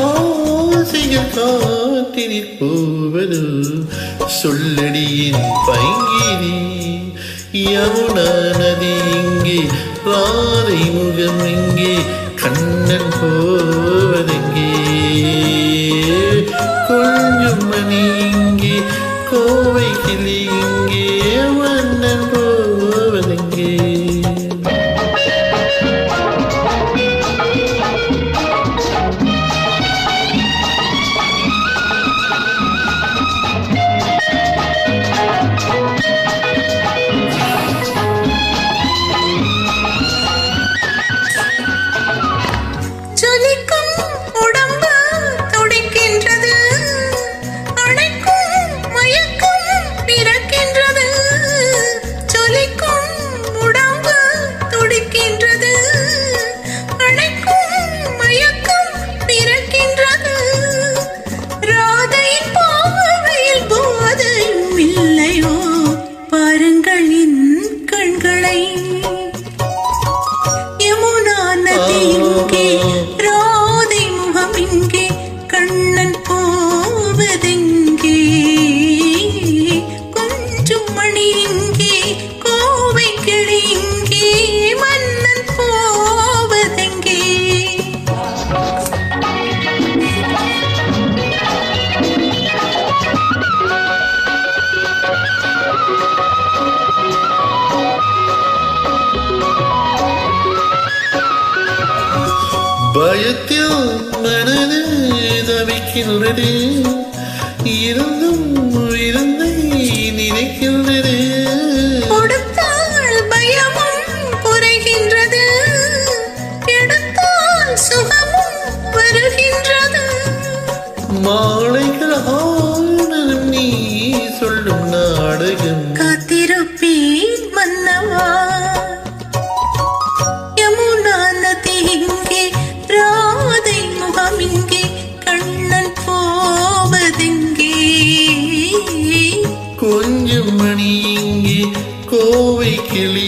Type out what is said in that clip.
ஆசைகள் காத்தினிற் போவது சொல்லடியின் பைங்கினி யமுனா நதி இங்கே ராதை முகம் இங்கே கண்ணன் போவதெங்கே கொஞ்சம் மணி இங்கே கோவை கிளி இங்கே மன்னன் போவதெங்கே பயத்தில் மனது தவிக்கின்றது இருந்தும் இருந்தை நினைக்கின்றது கொடுத்தால் பயமும் குறைகின்றது எடுத்தால் சுகமும் வருகின்றது மாலைகள் ஆனதும் நீ சொல்லும் நாடகம் காத்திருப்பேன் மன்னவா யமுனா நதி இங்கே ராதை முகம் இங்கே கண்ணன் போவதெங்கே கொஞ்சம் மணி இங்கே கோவை கிளி